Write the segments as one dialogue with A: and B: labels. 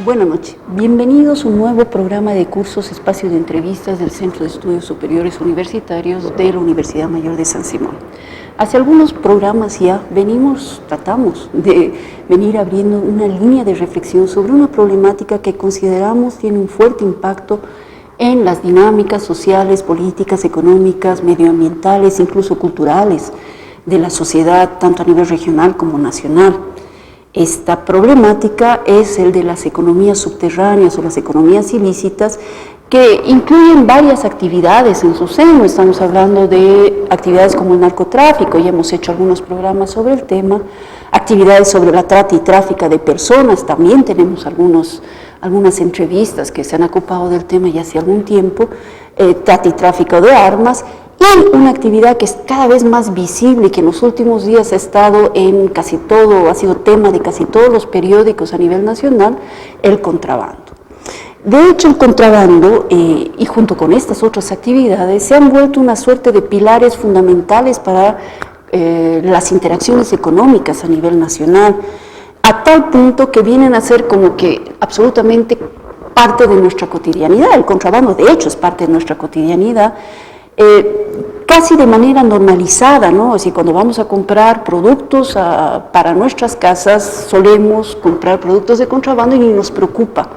A: Buenas noches. Bienvenidos a un nuevo programa de cursos, espacio de entrevistas del Centro de Estudios Superiores Universitarios de la Universidad Mayor de San Simón. Hace algunos programas ya tratamos de venir abriendo una línea de reflexión sobre una problemática que consideramos tiene un fuerte impacto en las dinámicas sociales, políticas, económicas, medioambientales, incluso culturales de la sociedad, tanto a nivel regional como nacional. Esta problemática es el de las economías subterráneas o las economías ilícitas, que incluyen varias actividades en su seno. Estamos hablando de actividades como el narcotráfico, ya hemos hecho algunos programas sobre el tema, actividades sobre la trata y tráfico de personas, también tenemos algunas entrevistas que se han ocupado del tema ya hace algún tiempo, trata y tráfico de armas, y una actividad que es cada vez más visible y que en los últimos días ha estado en casi todo, ha sido tema de casi todos los periódicos a nivel nacional, el contrabando. De hecho, el contrabando, y junto con estas otras actividades, se han vuelto una suerte de pilares fundamentales para las interacciones económicas a nivel nacional, a tal punto que vienen a ser como que absolutamente parte de nuestra cotidianidad. El contrabando, de hecho, es parte de nuestra cotidianidad, casi de manera normalizada, ¿no? Así, cuando vamos a comprar productos para nuestras casas, solemos comprar productos de contrabando y ni nos preocupa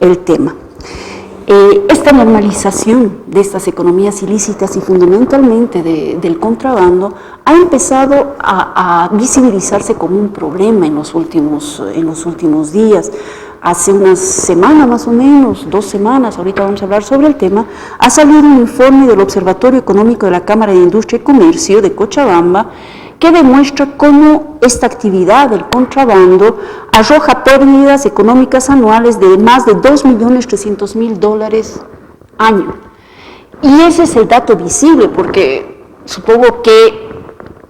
A: el tema. Esta normalización de estas economías ilícitas y fundamentalmente del contrabando ha empezado a visibilizarse como un problema en los últimos días. Hace una semana más o menos, 2 semanas, ahorita vamos a hablar sobre el tema, ha salido un informe del Observatorio Económico de la Cámara de Industria y Comercio de Cochabamba que demuestra cómo esta actividad del contrabando arroja pérdidas económicas anuales de más de $2.300.000 año. Y ese es el dato visible, porque supongo que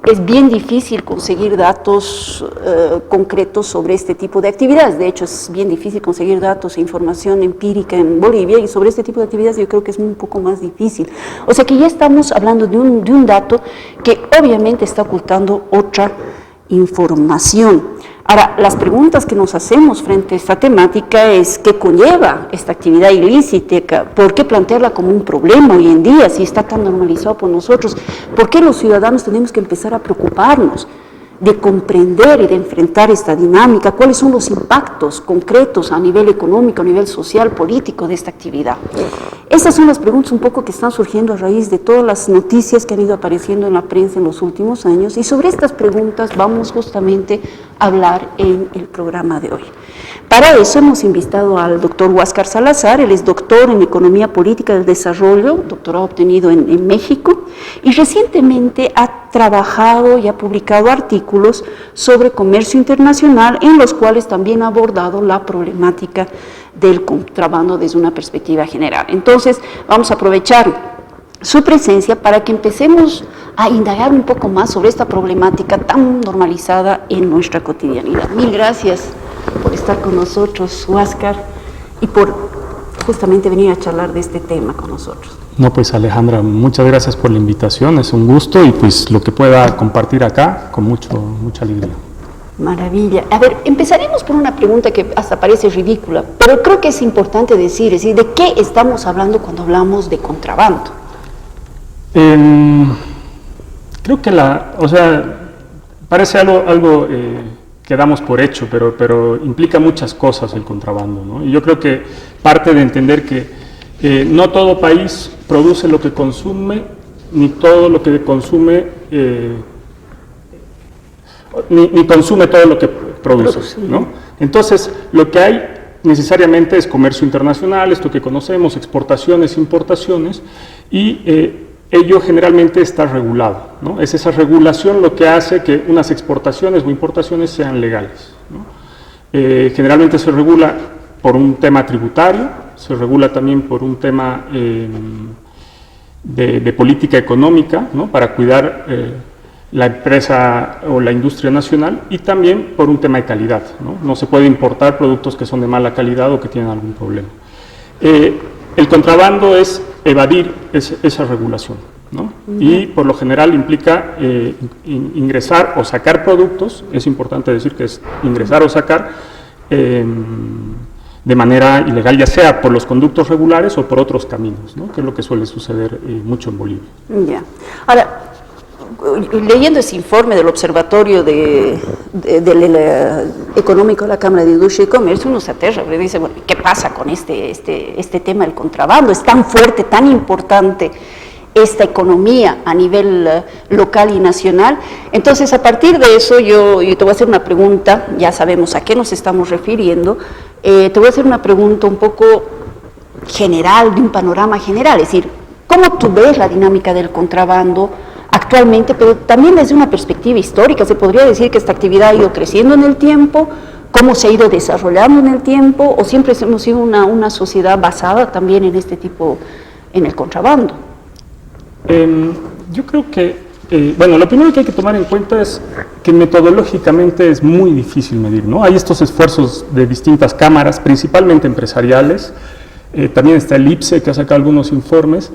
A: es bien difícil conseguir datos concretos sobre este tipo de actividades. De hecho, es bien difícil conseguir datos e información empírica en Bolivia, y sobre este tipo de actividades yo creo que es un poco más difícil. O sea que ya estamos hablando de un dato que obviamente está ocultando otra información. Ahora, las preguntas que nos hacemos frente a esta temática es: ¿qué conlleva esta actividad ilícita? ¿Por qué plantearla como un problema hoy en día si está tan normalizado por nosotros? ¿Por qué los ciudadanos tenemos que empezar a preocuparnos de comprender y de enfrentar esta dinámica? ¿Cuáles son los impactos concretos a nivel económico, a nivel social, político de esta actividad? Estas son las preguntas un poco que están surgiendo a raíz de todas las noticias que han ido apareciendo en la prensa en los últimos años, y sobre estas preguntas vamos justamente a hablar en el programa de hoy. Para eso hemos invitado al doctor Huáscar Salazar. Él es doctor en Economía Política del Desarrollo, doctorado obtenido en México, y recientemente ha trabajado y ha publicado artículos sobre comercio internacional, en los cuales también ha abordado la problemática del contrabando desde una perspectiva general. Entonces, vamos a aprovechar su presencia para que empecemos a indagar un poco más sobre esta problemática tan normalizada en nuestra cotidianidad. Mil gracias por estar con nosotros, Huáscar, y por justamente venir a charlar de este tema con nosotros.
B: No, pues Alejandra, muchas gracias por la invitación, es un gusto, y pues lo que pueda compartir acá, con mucha alegría.
A: Maravilla. A ver, empezaremos por una pregunta que hasta parece ridícula, pero creo que es importante decir, ¿de qué estamos hablando cuando hablamos de contrabando?
B: Creo que parece algo que damos por hecho, pero implica muchas cosas el contrabando, ¿no? Y yo creo que parte de entender que no todo país produce lo que consume, ni todo lo que consume, ni consume todo lo que produce, ¿no? Entonces, lo que hay necesariamente es comercio internacional, esto que conocemos, exportaciones, importaciones, y ello generalmente está regulado, ¿no? Es esa regulación lo que hace que unas exportaciones o importaciones sean legales, ¿no? Generalmente se regula por un tema tributario, se regula también por un tema de política económica, ¿no? Para cuidar la empresa o la industria nacional, y también por un tema de calidad, ¿no? No se puede importar productos que son de mala calidad o que tienen algún problema. El contrabando es evadir esa regulación, ¿no? Y por lo general implica ingresar o sacar productos, es importante decir que es ingresar o sacar, de manera ilegal, ya sea por los conductos regulares o por otros caminos, ¿no? Que es lo que suele suceder mucho en Bolivia.
A: Ya. Ahora, leyendo ese informe del Observatorio Económico de la Cámara de Industria y Comercio, uno se aterra, le dice, bueno, ¿qué pasa con este tema del contrabando? Es tan fuerte, tan importante esta economía a nivel local y nacional. Entonces, a partir de eso, yo te voy a hacer una pregunta, ya sabemos a qué nos estamos refiriendo, te voy a hacer una pregunta un poco general, de un panorama general, es decir, ¿cómo tú ves la dinámica del contrabando actualmente, pero también desde una perspectiva histórica? Se podría decir que esta actividad ha ido creciendo en el tiempo, cómo se ha ido desarrollando en el tiempo, o siempre hemos sido una sociedad basada también en este tipo, en el contrabando.
B: Yo creo que, bueno, lo primero que hay que tomar en cuenta es que metodológicamente es muy difícil medir, ¿no? Hay estos esfuerzos de distintas cámaras, principalmente empresariales, también está el IPSE, que ha sacado algunos informes.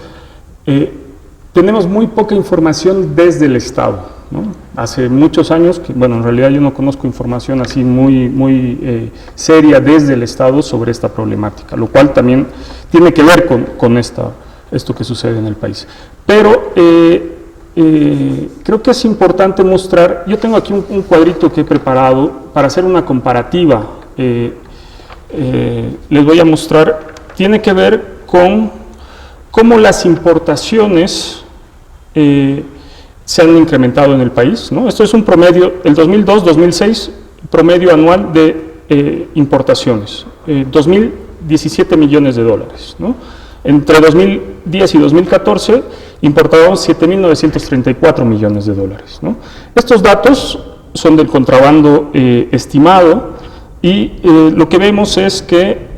B: Tenemos muy poca información desde el Estado, ¿no? Hace muchos años, que, bueno, en realidad yo no conozco información así muy seria desde el Estado sobre esta problemática, lo cual también tiene que ver con esto que sucede en el país. Pero creo que es importante mostrar, yo tengo aquí un cuadrito que he preparado para hacer una comparativa, les voy a mostrar, tiene que ver con cómo las importaciones se han incrementado en el país, ¿no? Esto es un promedio, el 2002-2006, promedio anual de importaciones, 2.017 millones de dólares, ¿no? Entre 2010 y 2014 importábamos 7.934 millones de dólares, ¿no? Estos datos son del contrabando estimado y lo que vemos es que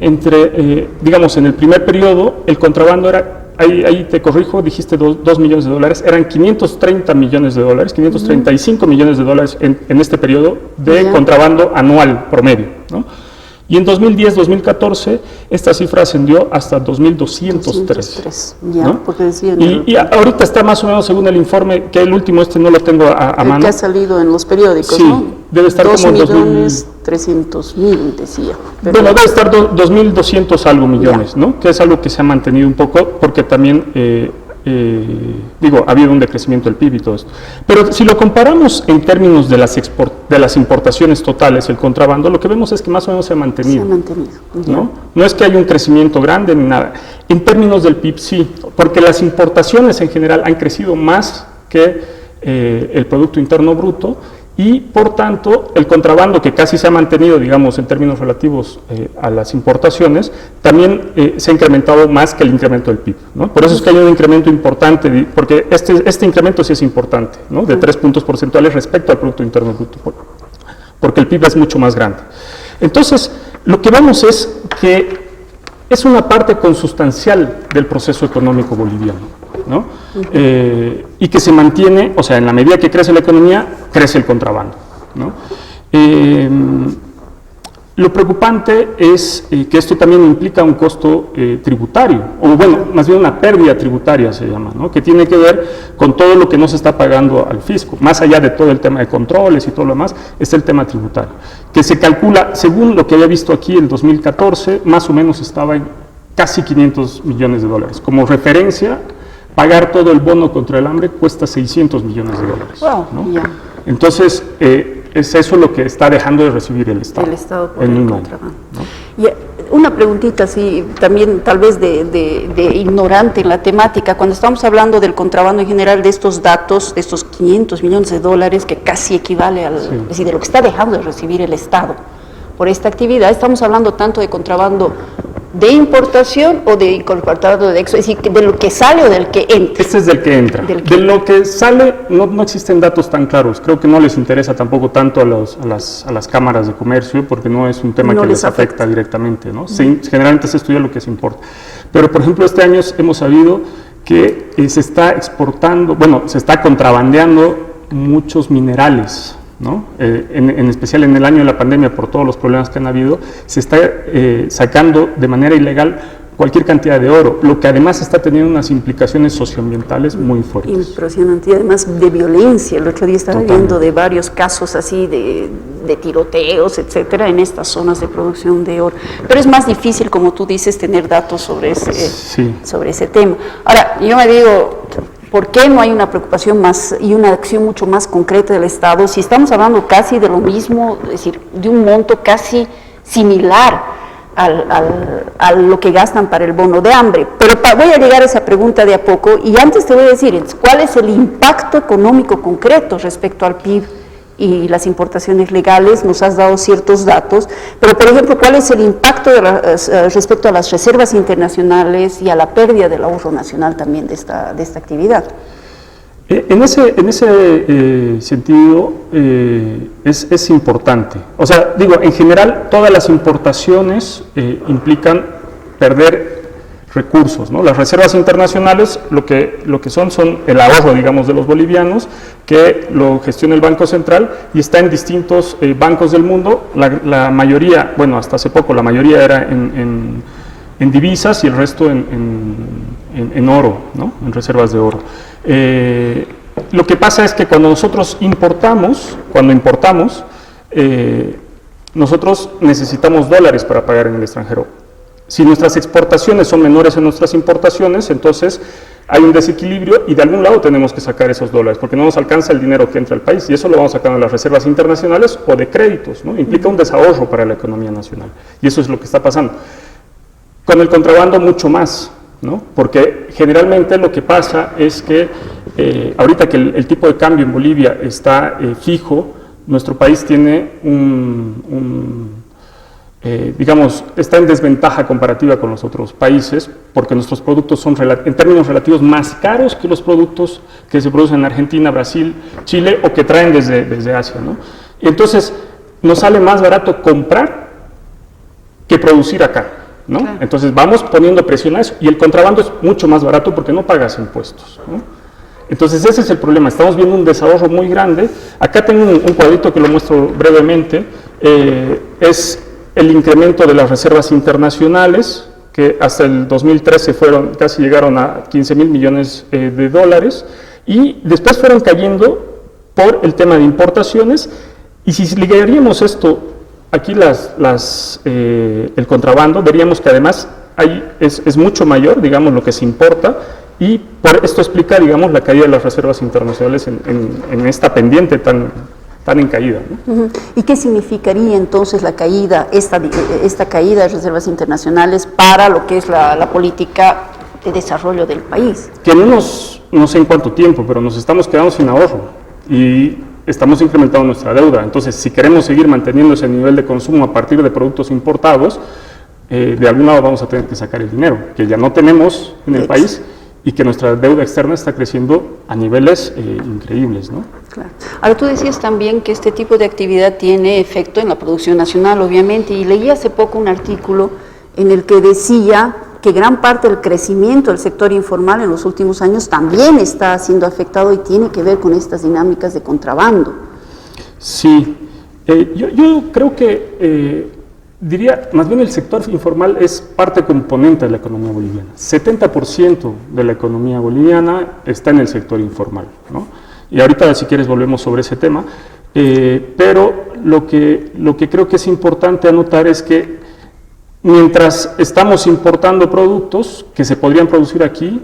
B: digamos, en el primer periodo el contrabando era, ahí te corrijo, dijiste 2 millones de dólares, eran 530 millones de dólares, 535 millones de dólares en este periodo de contrabando anual promedio, ¿no? Y en 2010-2014 esta cifra ascendió hasta 2.203.
A: Ya, ¿no? Porque decían
B: y ahorita está más o menos, según el informe, que el último no lo tengo a mano.
A: Que ha salido en los periódicos,
B: sí,
A: ¿no?
B: Debe estar como
A: 2.300.000, decía. Pero
B: bueno, debe estar 2.200 algo millones, ya, ¿no? Que es algo que se ha mantenido un poco, porque también, ha habido un decrecimiento del PIB y todo esto. Pero si lo comparamos en términos de las importaciones totales, el contrabando, lo que vemos es que más o menos se ha mantenido.
A: Se ha mantenido,
B: ¿no? No es que haya un crecimiento grande ni nada. En términos del PIB sí, porque las importaciones en general han crecido más que el Producto Interno Bruto, y por tanto el contrabando, que casi se ha mantenido, digamos, en términos relativos a las importaciones, también se ha incrementado más que el incremento del PIB, ¿no? Por eso es que hay un incremento importante, porque este incremento sí es importante, ¿no? De 3 puntos porcentuales respecto al Producto Interno Bruto, porque el PIB es mucho más grande. Entonces, lo que vemos es que es una parte consustancial del proceso económico boliviano, ¿no? Y que se mantiene, o sea, en la medida que crece la economía, crece el contrabando, ¿no? Lo preocupante es que esto también implica un costo tributario, o bueno, más bien una pérdida tributaria se llama, ¿no? Que tiene que ver con todo lo que no se está pagando al fisco, más allá de todo el tema de controles y todo lo demás, está el tema tributario, que se calcula, según lo que había visto aquí en 2014, más o menos estaba en casi 500 millones de dólares. Como referencia, pagar todo el bono contra el hambre cuesta 600 millones de dólares.
A: Wow,
B: ¿no?
A: yeah.
B: Entonces, es eso lo que está dejando de recibir el Estado.
A: El Estado por
B: en
A: el contrabando. ¿No? Y una preguntita así, también tal vez de ignorante en la temática, cuando estamos hablando del contrabando en general, de estos datos, de estos 500 millones de dólares, que casi equivale al, es decir, de lo que está dejando de recibir el Estado por esta actividad, estamos hablando tanto de contrabando de importación o de contrabando de exportación, es decir, de lo que sale o del que entra.
B: Este es del que entra. De lo que sale no existen datos tan claros, creo que no les interesa tampoco tanto a las cámaras de comercio, porque no es un tema que les afecta directamente, ¿no? Generalmente se estudia lo que se importa. Pero, por ejemplo, este año hemos sabido que se está exportando, bueno, se está contrabandeando muchos minerales, ¿no? En especial en el año de la pandemia, por todos los problemas que han habido, se está sacando de manera ilegal cualquier cantidad de oro, lo que además está teniendo unas implicaciones socioambientales muy fuertes.
A: Impresionante, y además de violencia. El otro día estaba viendo de varios casos así de de tiroteos, etcétera, en estas zonas de producción de oro. Pero es más difícil, como tú dices, tener datos sobre ese tema. Ahora, yo me digo, ¿por qué no hay una preocupación más y una acción mucho más concreta del Estado si estamos hablando casi de lo mismo, es decir, de un monto casi similar a lo que gastan para el bono de hambre? Pero voy a llegar a esa pregunta de a poco, y antes te voy a decir cuál es el impacto económico concreto respecto al PIB y las importaciones legales. Nos has dado ciertos datos, pero por ejemplo, ¿cuál es el impacto respecto a las reservas internacionales y a la pérdida del ahorro nacional también de esta actividad?
B: En ese sentido es importante. O sea, digo, en general todas las importaciones implican perder recursos, ¿no? Las reservas internacionales lo que son el ahorro, digamos, de los bolivianos, que lo gestiona el Banco Central y está en distintos bancos del mundo. La mayoría, bueno, hasta hace poco la mayoría era en divisas y el resto en oro, ¿no? En reservas de oro. Lo que pasa es que cuando nosotros importamos, nosotros necesitamos dólares para pagar en el extranjero. Si nuestras exportaciones son menores a nuestras importaciones, entonces hay un desequilibrio y de algún lado tenemos que sacar esos dólares, porque no nos alcanza el dinero que entra al país, y eso lo vamos sacando de las reservas internacionales o de créditos, ¿no? Implica un desahorro para la economía nacional, y eso es lo que está pasando. Con el contrabando mucho más, ¿no? Porque generalmente lo que pasa es que ahorita que el tipo de cambio en Bolivia está fijo, nuestro país tiene digamos, está en desventaja comparativa con los otros países, porque nuestros productos son en términos relativos más caros que los productos que se producen en Argentina, Brasil, Chile o que traen desde Asia, ¿no? Y entonces nos sale más barato comprar que producir acá, ¿no? Claro. Entonces vamos poniendo presión a eso, y el contrabando es mucho más barato porque no pagas impuestos, ¿no? Entonces ese es el problema, estamos viendo un desahorro muy grande. Acá tengo un cuadrito que lo muestro brevemente, es el incremento de las reservas internacionales, que hasta el 2013 casi llegaron a 15.000 millones de dólares, y después fueron cayendo por el tema de importaciones, y si ligaríamos esto, aquí el contrabando, veríamos que además es mucho mayor, digamos, lo que se importa, y por esto explica, digamos, la caída de las reservas internacionales en esta pendiente tan en caída, ¿no?
A: ¿Y qué significaría entonces la caída, esta caída de reservas internacionales para lo que es la política de desarrollo del país?
B: Que no sé en cuánto tiempo, pero nos estamos quedando sin ahorro y estamos incrementando nuestra deuda. Entonces, si queremos seguir manteniendo ese nivel de consumo a partir de productos importados, de algún lado vamos a tener que sacar el dinero, que ya no tenemos en el país, y que nuestra deuda externa está creciendo a niveles increíbles, ¿no?
A: Claro. Ahora, tú decías también que este tipo de actividad tiene efecto en la producción nacional, obviamente, y leí hace poco un artículo en el que decía que gran parte del crecimiento del sector informal en los últimos años también está siendo afectado y tiene que ver con estas dinámicas de contrabando.
B: Sí, yo creo que diría, más bien el sector informal es parte componente de la economía boliviana. 70% de la economía boliviana está en el sector informal, ¿no? Y ahorita, si quieres, volvemos sobre ese tema, pero lo que creo que es importante anotar es que mientras estamos importando productos que se podrían producir aquí,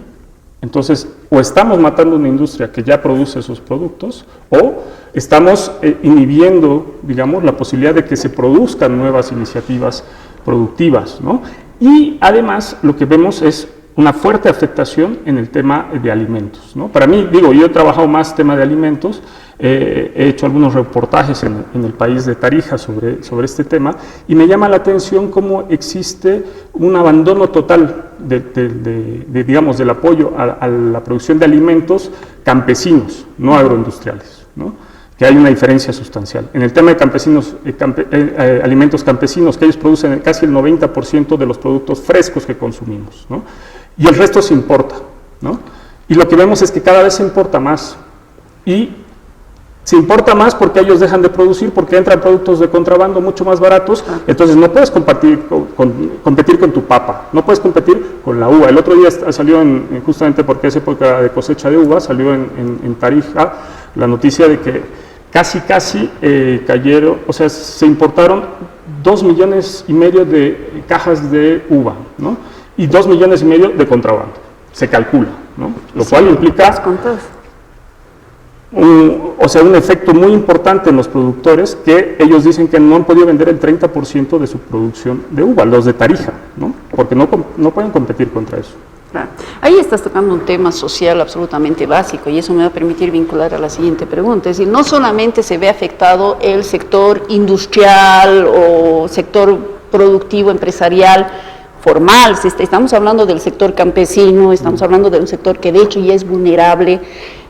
B: entonces o estamos matando una industria que ya produce esos productos, o estamos inhibiendo, digamos, la posibilidad de que se produzcan nuevas iniciativas productivas, ¿no? Y además lo que vemos es una fuerte afectación en el tema de alimentos, ¿no? Para mí, digo, yo he trabajado más tema de alimentos, he hecho algunos reportajes en el país de Tarija sobre este tema, y me llama la atención cómo existe un abandono total digamos, del apoyo a la producción de alimentos campesinos, no agroindustriales, ¿no? Que hay una diferencia sustancial. En el tema de campesinos, alimentos campesinos, que ellos producen casi el 90% de los productos frescos que consumimos, ¿no? Y el resto se importa, ¿no? Y lo que vemos es que cada vez se importa más, y se importa más porque ellos dejan de producir, porque entran productos de contrabando mucho más baratos. Entonces no puedes competir con tu papa, no puedes competir con la uva. El otro día salió, justamente porque es época de cosecha de uva, salió en Tarija la noticia de que casi cayeron, o sea, se importaron 2,5 millones de cajas de uva, ¿no? Y 2,5 millones de contrabando, se calcula, ¿no? Lo cual implica un efecto muy importante en los productores, que ellos dicen que no han podido vender el 30% de su producción de uva, los de Tarija, ¿no? Porque no pueden competir contra eso.
A: Claro. Ahí estás tocando un tema social absolutamente básico, y eso me va a permitir vincular a la siguiente pregunta. Es decir, no solamente se ve afectado el sector industrial o sector productivo empresarial formal, estamos hablando del sector campesino, estamos hablando de un sector que de hecho ya es vulnerable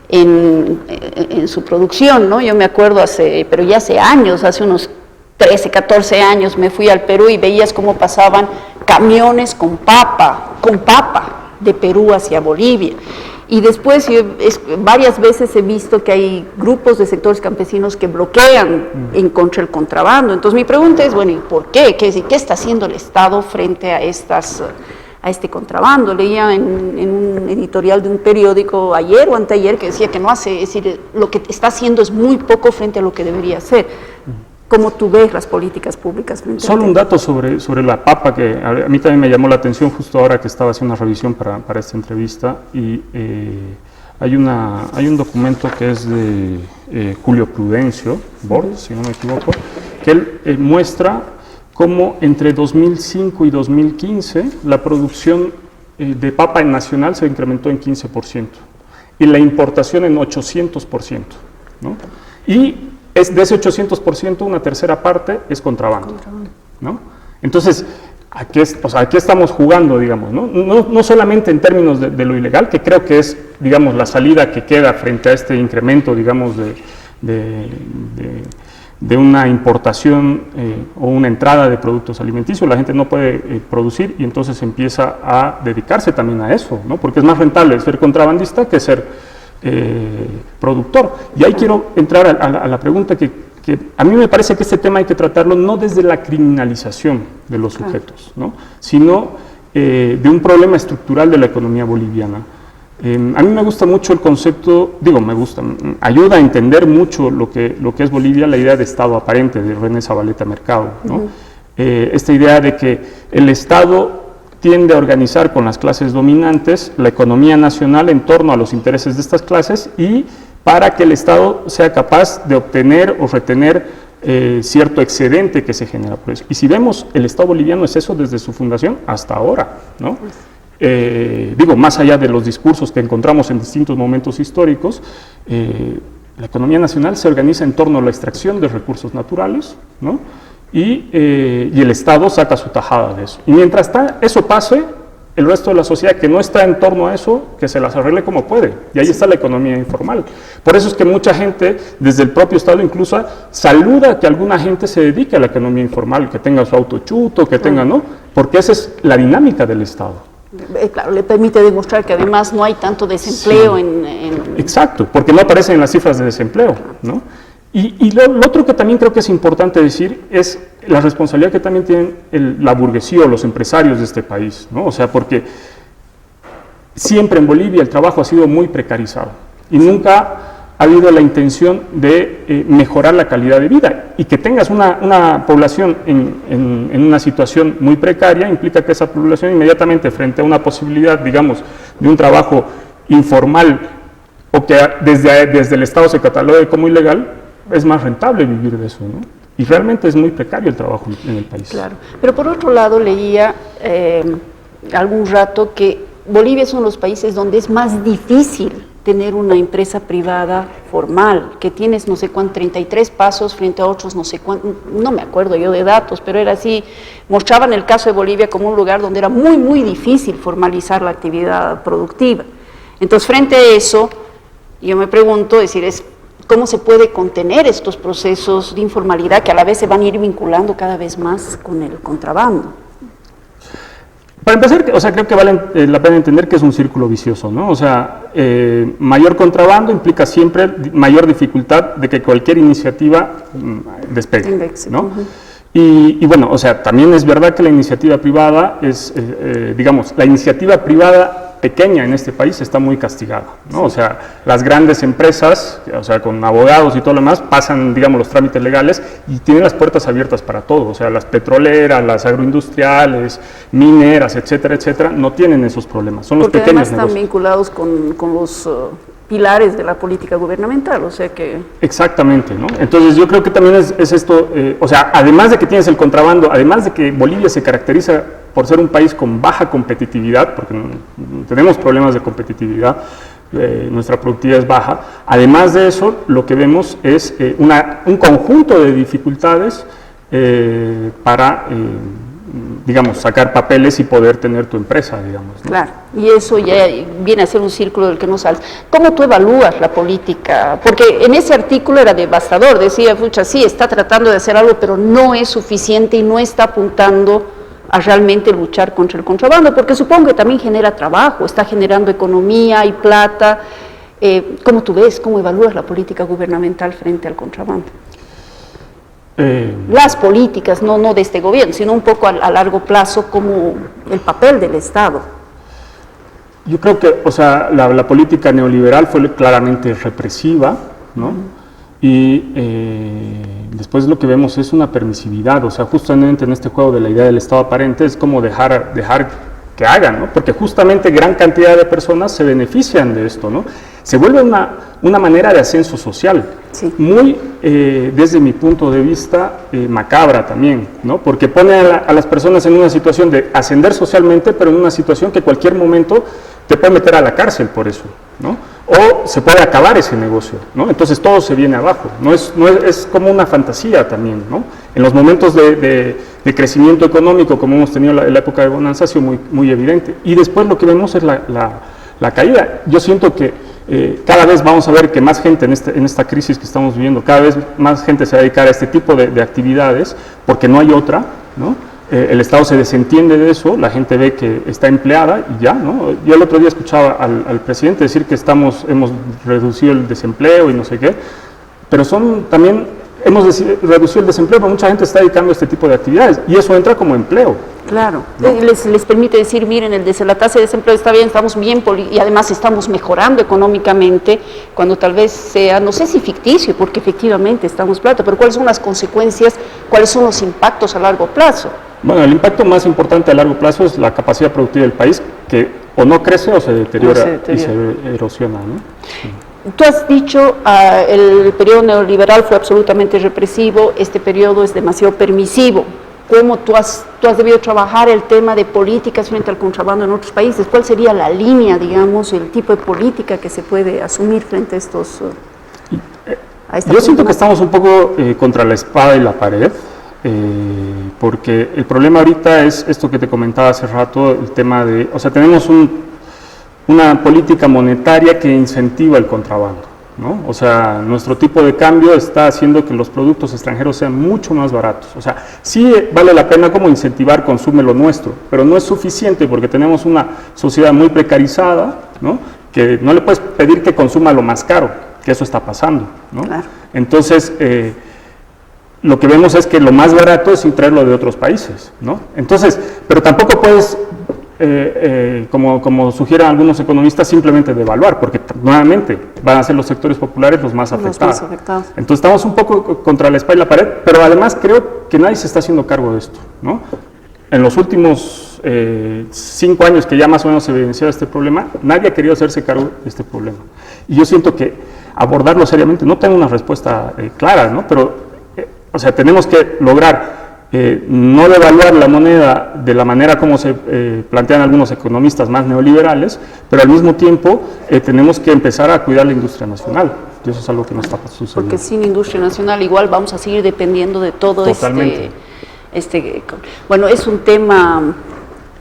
A: en su producción, ¿no? Yo me acuerdo pero ya hace años, hace unos 13, 14 años, me fui al Perú y veías cómo pasaban camiones con papa de Perú hacia Bolivia. Y después varias veces he visto que hay grupos de sectores campesinos que bloquean en contra del contrabando. Entonces mi pregunta es, bueno, ¿y por qué? ¿Qué está haciendo el Estado frente a este contrabando? Leía en un editorial de un periódico ayer o anteayer que decía que no hace, es decir, lo que está haciendo es muy poco frente a lo que debería hacer. ¿Cómo tú ves las políticas públicas?
B: Solo un dato sobre la papa, que a mí también me llamó la atención justo ahora que estaba haciendo una revisión para esta entrevista, y hay un documento que es de Julio Prudencio Borges, si no me equivoco, que él muestra cómo entre 2005 y 2015 la producción de papa nacional se incrementó en 15% y la importación en 800%, ¿no? Y de ese 800%, una tercera parte es contrabando, ¿no? Entonces, aquí estamos jugando, digamos, ¿no? No solamente en términos de lo ilegal, que creo que es, digamos, la salida que queda frente a este incremento, digamos, de una importación o una entrada de productos alimenticios. La gente no puede producir y entonces empieza a dedicarse también a eso, ¿no? Porque es más rentable ser contrabandista que ser productor. Y ahí quiero entrar a la pregunta que a mí me parece que este tema hay que tratarlo no desde la criminalización de los sujetos, ¿no? Sino de un problema estructural de la economía boliviana. A mí me gusta mucho el concepto, ayuda a entender mucho lo que es Bolivia, la idea de Estado aparente de René Zabaleta Mercado, ¿no? Esta idea de que el Estado tiende a organizar con las clases dominantes la economía nacional en torno a los intereses de estas clases, y para que el Estado sea capaz de obtener o retener cierto excedente que se genera por eso. Y si vemos, el Estado boliviano es eso desde su fundación hasta ahora, ¿no? Más allá de los discursos que encontramos en distintos momentos históricos, la economía nacional se organiza en torno a la extracción de recursos naturales, ¿no? Y el Estado saca su tajada de eso. Y mientras eso pase, el resto de la sociedad que no está en torno a eso, que se las arregle como puede. Y ahí está la economía informal. Por eso es que mucha gente, desde el propio Estado incluso, saluda que alguna gente se dedique a la economía informal, que tenga su auto chuto, que tenga, ¿no? Porque esa es la dinámica del Estado.
A: Claro, le permite demostrar que además no hay tanto desempleo
B: Exacto, porque no aparecen en las cifras de desempleo, ¿no? Y lo otro que también creo que es importante decir es la responsabilidad que también tienen la burguesía o los empresarios de este país, ¿no? O sea, porque siempre en Bolivia el trabajo ha sido muy precarizado y nunca ha habido la intención de mejorar la calidad de vida, y que tengas una población en una situación muy precaria implica que esa población inmediatamente, frente a una posibilidad, digamos, de un trabajo informal o que desde el Estado se catalogue como ilegal, es más rentable vivir de eso, ¿no? Y realmente es muy precario el trabajo en el país.
A: Claro, pero por otro lado leía algún rato que Bolivia es uno de los países donde es más difícil tener una empresa privada formal, que tienes no sé cuánto, 33 pasos frente a otros no sé cuánto, no me acuerdo yo de datos, pero era así, mostraban el caso de Bolivia como un lugar donde era muy, muy difícil formalizar la actividad productiva. Entonces, frente a eso, yo me pregunto, ¿cómo se puede contener estos procesos de informalidad que a la vez se van a ir vinculando cada vez más con el contrabando?
B: Para empezar, creo que vale la pena entender que es un círculo vicioso, ¿no? O sea, mayor contrabando implica siempre mayor dificultad de que cualquier iniciativa despegue, ¿no? Y bueno, también es verdad que la iniciativa privada la iniciativa privada pequeña en este país está muy castigada, ¿no? O sea, las grandes empresas, o sea, con abogados y todo lo demás, pasan, digamos, los trámites legales y tienen las puertas abiertas para todo. O sea, las petroleras, las agroindustriales, mineras, etcétera, etcétera, no tienen esos problemas. Son los
A: porque
B: pequeños
A: además
B: negocios.
A: están vinculados con los pilares de la política gubernamental, o sea que...
B: Exactamente, ¿no? Entonces yo creo que también es esto, o sea, además de que tienes el contrabando, además de que Bolivia se caracteriza por ser un país con baja competitividad, porque tenemos problemas de competitividad, nuestra productividad es baja, además de eso, lo que vemos es un conjunto de dificultades para... digamos, sacar papeles y poder tener tu empresa, digamos, ¿no?
A: Claro, y eso ya viene a ser un círculo del que no sales. ¿Cómo tú evalúas la política? Porque en ese artículo era devastador, decía, pucha, sí, está tratando de hacer algo, pero no es suficiente y no está apuntando a realmente luchar contra el contrabando, porque supongo que también genera trabajo, está generando economía y plata. ¿Cómo tú ves, cómo evalúas la política gubernamental frente al contrabando? Las políticas, no de este gobierno, sino un poco a largo plazo, como el papel del Estado.
B: Yo creo que, o sea, la política neoliberal fue claramente represiva, ¿no? Y después lo que vemos es una permisividad, o sea, justamente en este juego de la idea del Estado aparente es como dejar que hagan, ¿no? Porque justamente gran cantidad de personas se benefician de esto, ¿no? Se vuelve una manera de ascenso social, sí, muy, desde mi punto de vista, macabra también, ¿no? Porque pone a las personas en una situación de ascender socialmente, pero en una situación que cualquier momento te puede meter a la cárcel por eso, ¿no? O se puede acabar ese negocio, ¿no? Entonces todo se viene abajo, es como una fantasía también, ¿no? En los momentos de crecimiento económico, como hemos tenido en la época de bonanza, ha sido muy evidente. Y después lo que vemos es la caída. Yo siento que cada vez vamos a ver que más gente en esta crisis que estamos viviendo, cada vez más gente se va a dedicar a este tipo de actividades, porque no hay otra, ¿no? El Estado se desentiende de eso, la gente ve que está empleada y ya, ¿no? Yo el otro día escuchaba al presidente decir que hemos reducido el desempleo y no sé qué, pero hemos reducido el desempleo, pero mucha gente está dedicando a este tipo de actividades y eso entra como empleo.
A: Claro, ¿no? Les permite decir, miren, la tasa de desempleo está bien, estamos bien y además estamos mejorando económicamente, cuando tal vez sea, no sé si ficticio, porque efectivamente estamos plata, pero ¿cuáles son las consecuencias, cuáles son los impactos a largo plazo?
B: Bueno, el impacto más importante a largo plazo es la capacidad productiva del país, que o no crece o se deteriora, y se erosiona, ¿no? Sí.
A: Tú has dicho, el periodo neoliberal fue absolutamente represivo, este periodo es demasiado permisivo. ¿Cómo tú has debido trabajar el tema de políticas frente al contrabando en otros países? ¿Cuál sería la línea, digamos, el tipo de política que se puede asumir frente a estos...
B: Yo siento que estamos un poco contra la espada y la pared, porque el problema ahorita es esto que te comentaba hace rato, el tema de... O sea, tenemos una política monetaria que incentiva el contrabando, ¿no? O sea, nuestro tipo de cambio está haciendo que los productos extranjeros sean mucho más baratos. O sea, sí vale la pena como incentivar, consume lo nuestro, pero no es suficiente porque tenemos una sociedad muy precarizada, ¿no? Que no le puedes pedir que consuma lo más caro, que eso está pasando, ¿no? Claro. Entonces, lo que vemos es que lo más barato es traerlo de otros países, ¿no? Entonces, pero tampoco puedes... como sugieren algunos economistas, simplemente devaluar, porque nuevamente van a ser los sectores populares los más afectados. Entonces estamos un poco contra la espalda y la pared, pero además creo que nadie se está haciendo cargo de esto, ¿no? En los últimos 5 años que ya más o menos se evidenciaba este problema, nadie ha querido hacerse cargo de este problema. Y yo siento que abordarlo seriamente, no tengo una respuesta clara, ¿no? Pero, o sea, tenemos que lograr no devaluar la moneda de la manera como se plantean algunos economistas más neoliberales, pero al mismo tiempo tenemos que empezar a cuidar la industria nacional, y eso es algo que no está sucediendo.
A: Porque sin industria nacional igual vamos a seguir dependiendo de todo bueno, es un tema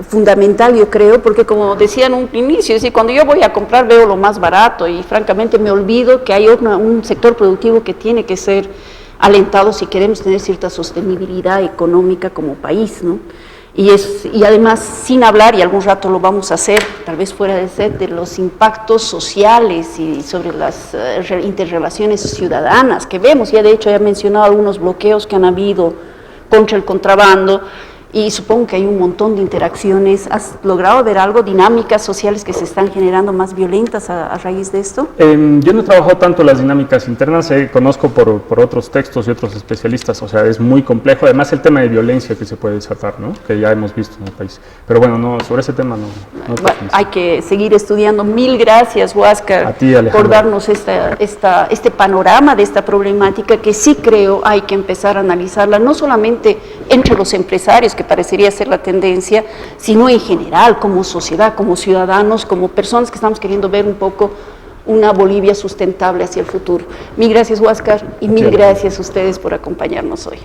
A: fundamental, yo creo, porque como decía en un inicio, cuando yo voy a comprar veo lo más barato y francamente me olvido que hay un sector productivo que tiene que ser alentado si queremos tener cierta sostenibilidad económica como país, ¿no? Y además, sin hablar, y algún rato lo vamos a hacer, tal vez fuera de set, de los impactos sociales y sobre las interrelaciones ciudadanas que vemos. Ya de hecho he mencionado algunos bloqueos que han habido contra el contrabando y supongo que hay un montón de interacciones. ¿Has logrado ver algo, dinámicas sociales que se están generando más violentas a raíz de esto?
B: Yo no he trabajado tanto las dinámicas internas, conozco por otros textos y otros especialistas, o sea, es muy complejo. Además, el tema de violencia que se puede desatar, ¿no? Que ya hemos visto en el país. Pero bueno, no, sobre ese tema no
A: hay que seguir estudiando. Mil gracias, Huáscar,
B: a ti,
A: por darnos este panorama de esta problemática que sí creo hay que empezar a analizarla, no solamente entre los empresarios, que parecería ser la tendencia, sino en general, como sociedad, como ciudadanos, como personas que estamos queriendo ver un poco una Bolivia sustentable hacia el futuro. Mil gracias, Huáscar, y mil gracias a ustedes por acompañarnos hoy.